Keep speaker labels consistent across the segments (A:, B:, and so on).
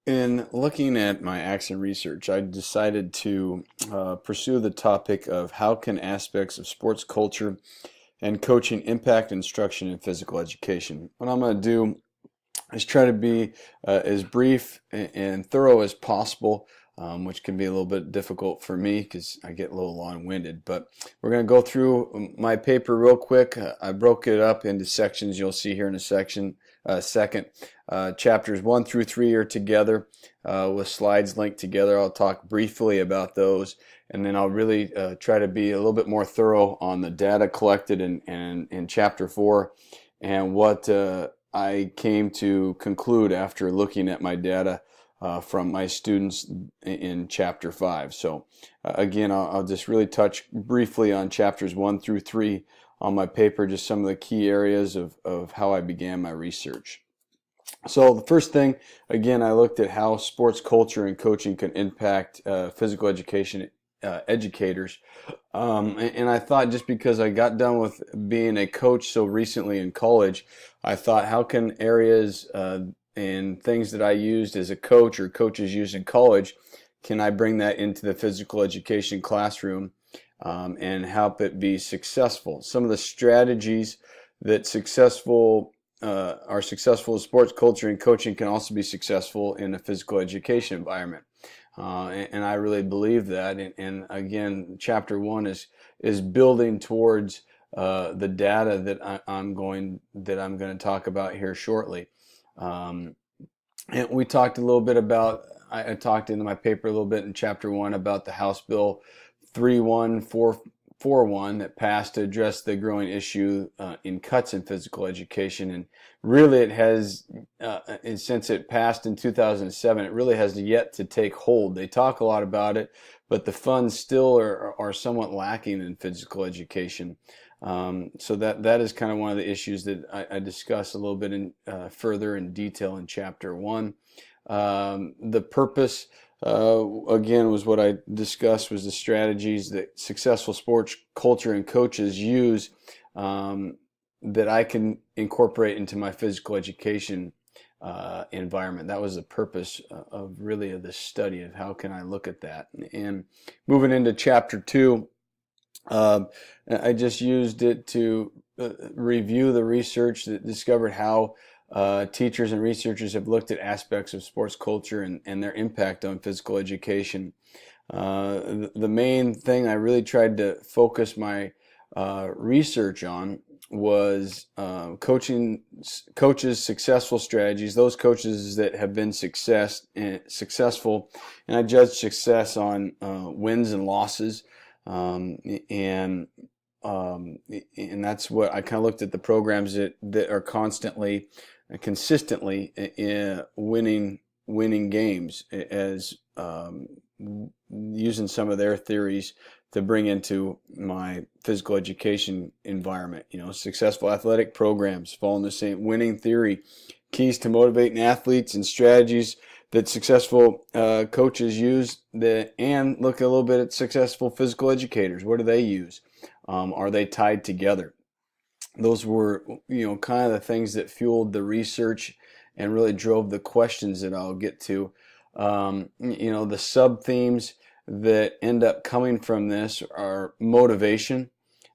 A: In looking at my Axon research, I decided to pursue the topic of how can aspects of sports culture and coaching impact instruction in physical education. What I'm going to do is try to be as brief and thorough as possible, which can be a little bit difficult for me because I get a little long-winded. But we're going to go through my paper real quick. I broke it up into sections. You'll see here in a second. Chapters 1 through 3 are together with slides linked together. I'll talk briefly about those, and then I'll really try to be a little bit more thorough on the data collected in Chapter 4 and what I came to conclude after looking at my data from my students in Chapter 5. So again, I'll just really touch briefly on Chapters 1 through 3 on my paper, just some of the key areas of how I began my research. So the first thing, again, I looked at how sports culture and coaching can impact physical education educators. And I thought, just because I got done with being a coach so recently in college, I thought, how can areas and things that I used as a coach or coaches used in college, can I bring that into the physical education classroom and help it be successful? Some of the strategies that are successful in sports culture and coaching can also be successful in a physical education environment. And I really believe that. And again, Chapter 1 is building towards the data that I'm going to talk about here shortly. And we talked a little bit about, I talked into my paper a little bit in Chapter 1 about the House Bill 31441 that passed to address the growing issue in cuts in physical education. And really it has, and since it passed in 2007, it really has yet to take hold. They talk a lot about it, but the funds still are somewhat lacking in physical education. So that is kind of one of the issues that I discuss a little bit further in detail in Chapter 1. The purpose, again, was what I discussed, was the strategies that successful sports culture and coaches use that I can incorporate into my physical education environment. That was the purpose of this study, of how can I look at that. And moving into Chapter 2, I just used it to review the research that discovered how teachers and researchers have looked at aspects of sports culture and their impact on physical education. The main thing I really tried to focus my research on was coaches' successful strategies, those coaches that have been successful, and I judged success on wins and losses. And that's what I kind of looked at, the programs that are constantly and consistently winning games, as using some of their theories to bring into my physical education environment. Successful athletic programs following the same winning theory, keys to motivating athletes and strategies that successful coaches use, and look a little bit at successful physical educators. What do they use? Are they tied together? Those were, kind of the things that fueled the research and really drove the questions that I'll get to. The sub-themes that end up coming from this are motivation.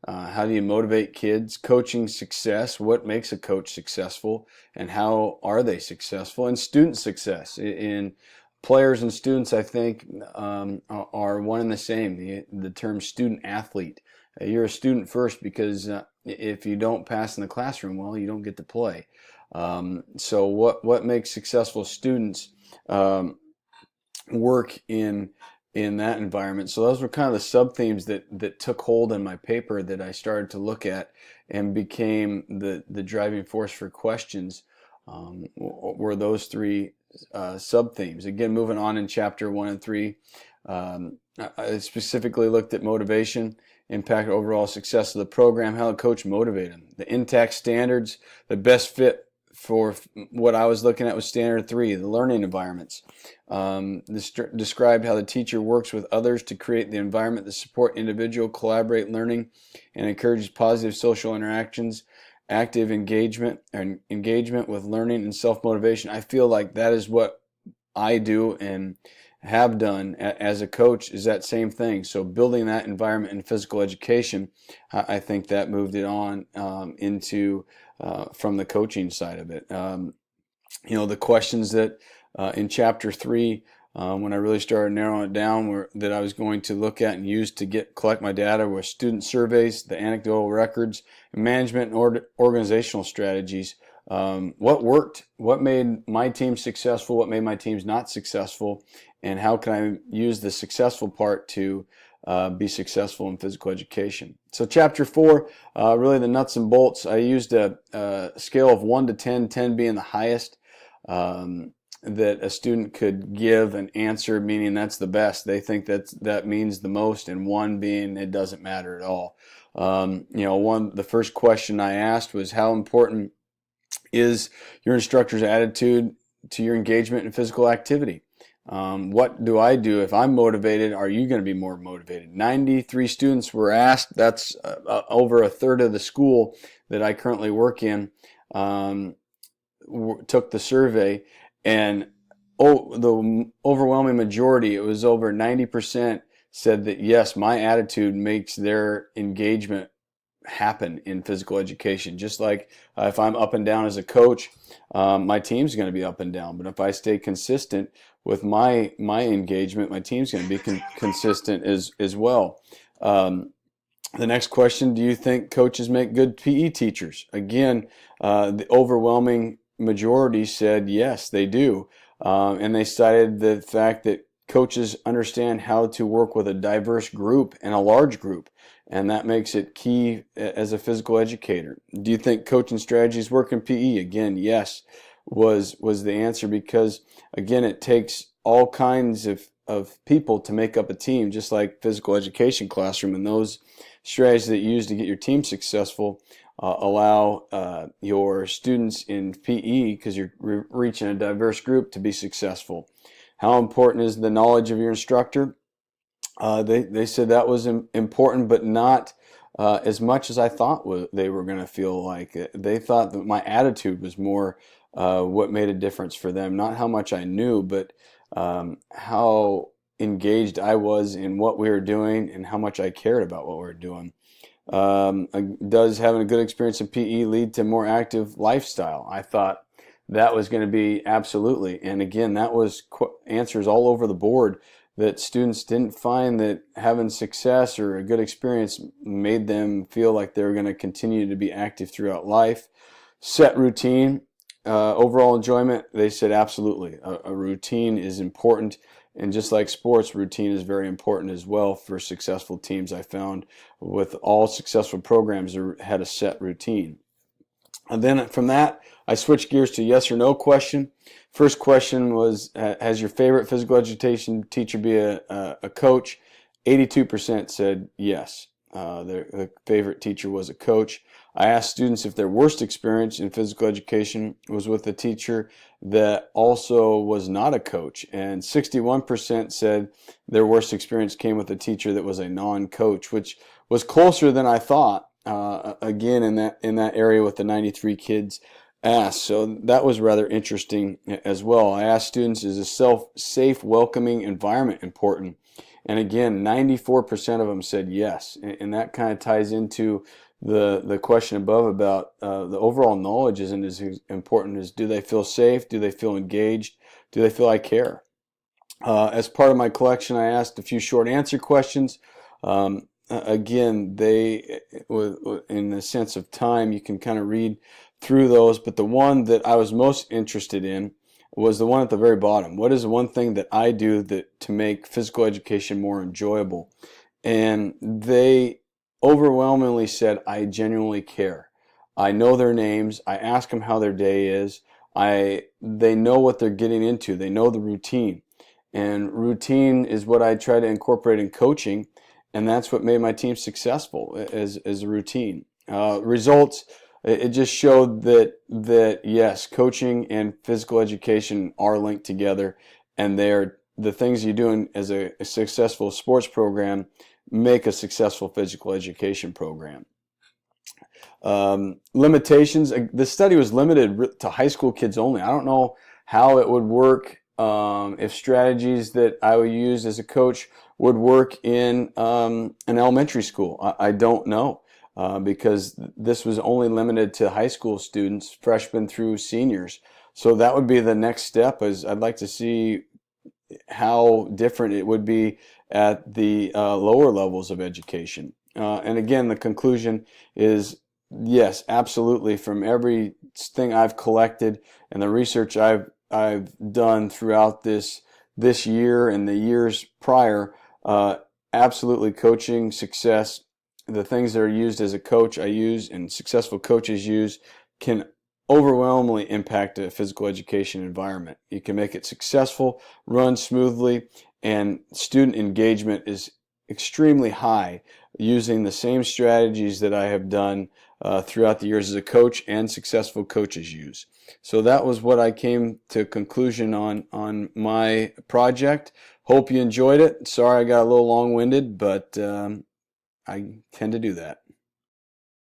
A: How do you motivate kids? Coaching success. What makes a coach successful, and how are they successful? And student success. In players and students, I think, are one and the same. The term student athlete. You're a student first, because if you don't pass in the classroom, well, you don't get to play. So what makes successful students work in that environment? So those were kind of the sub-themes that took hold in my paper that I started to look at and became the driving force for questions, were those three sub-themes. Again, moving on in Chapter 1 and 3, I specifically looked at motivation, impact overall success of the program, how the coach motivated them, the intact standards, the best fit for what I was looking at was Standard 3, the learning environments. This described how the teacher works with others to create the environment to support individual collaborate learning and encourages positive social interactions, active engagement, and engagement with learning and self-motivation. I feel like that is what I do and have done as a coach is that same thing. So building that environment in physical education, I think that moved it on into from the coaching side of it. The questions that in chapter 3, when I really started narrowing it down, that I was going to look at and use to collect my data were student surveys, the anecdotal records, management and organizational strategies. What worked? What made my team successful? What made my teams not successful? And how can I use the successful part to be successful in physical education? So chapter 4, really the nuts and bolts. I used a scale of 1 to 10, 10 being the highest that a student could give an answer, meaning that's the best. They think that means the most, and 1 being it doesn't matter at all. The first question I asked was, how important is your instructor's attitude to your engagement in physical activity? What do I do if I'm motivated? Are you going to be more motivated? 93 students were asked. That's over a third of the school that I currently work in took the survey, and the overwhelming majority, it was over 90%, said that yes, my attitude makes their engagement happen in physical education. Just like if I'm up and down as a coach, my team's going to be up and down. But if I stay consistent with my engagement, my team's going to be consistent as well. The next question, do you think coaches make good PE teachers? Again, the overwhelming majority said yes, they do. And they cited the fact that coaches understand how to work with a diverse group and a large group, and that makes it key as a physical educator. Do you think coaching strategies work in PE? Again, yes, was the answer, because again, it takes all kinds of people to make up a team, just like physical education classroom, and those strategies that you use to get your team successful allow your students in PE, because you're reaching a diverse group, to be successful. How important is the knowledge of your instructor? They said that was important, but not as much as I thought they were going to feel like. They thought that my attitude was more what made a difference for them, not how much I knew, but how engaged I was in what we were doing and how much I cared about what we were doing. Does having a good experience in PE lead to more active lifestyle? I thought that was going to be absolutely. And again, that was answers all over the board, that students didn't find that having success or a good experience made them feel like they were going to continue to be active throughout life. Set routine, overall enjoyment, they said absolutely. A routine is important. And just like sports, routine is very important as well for successful teams. I found with all successful programs had a set routine. And then from that, I switched gears to yes or no question. First question was, has your favorite physical education teacher be a coach? 82% said yes. Their favorite teacher was a coach. I asked students if their worst experience in physical education was with a teacher that also was not a coach, and 61% said their worst experience came with a teacher that was a non-coach, which was closer than I thought. Again, in that area with the 93 kids asked, so that was rather interesting as well. I asked students, is a safe, welcoming environment important? And again, 94% of them said yes, and that kind of ties into the question above about the overall knowledge isn't as important as, do they feel safe? Do they feel engaged? Do they feel I care? As part of my collection, I asked a few short answer questions. Again, they, in the sense of time, you can kind of read through those, but the one that I was most interested in was the one at the very bottom. What is the one thing that I do to make physical education more enjoyable? And they overwhelmingly said, I genuinely care. I know their names. I ask them how their day is. They know what they're getting into. They know the routine. And routine is what I try to incorporate in coaching, and that's what made my team successful as a routine. Results, it just showed that yes, coaching and physical education are linked together, and they're the things you do as a successful sports program make a successful physical education program. Limitations, the study was limited to high school kids only. I don't know how it would work if strategies that I would use as a coach would work in an elementary school. I don't know, because this was only limited to high school students, freshmen through seniors. So that would be the next step. Is I'd like to see how different it would be at the lower levels of education. And again, the conclusion is yes, absolutely. From everything I've collected and the research I've done throughout this year and the years prior, absolutely coaching success. The things that are used as a coach I use and successful coaches use can overwhelmingly impact a physical education environment. You can make it successful, run smoothly, and student engagement is extremely high using the same strategies that I have done throughout the years as a coach and successful coaches use. So that was what I came to conclusion on my project. Hope you enjoyed it. Sorry I got a little long-winded, but I tend to do that.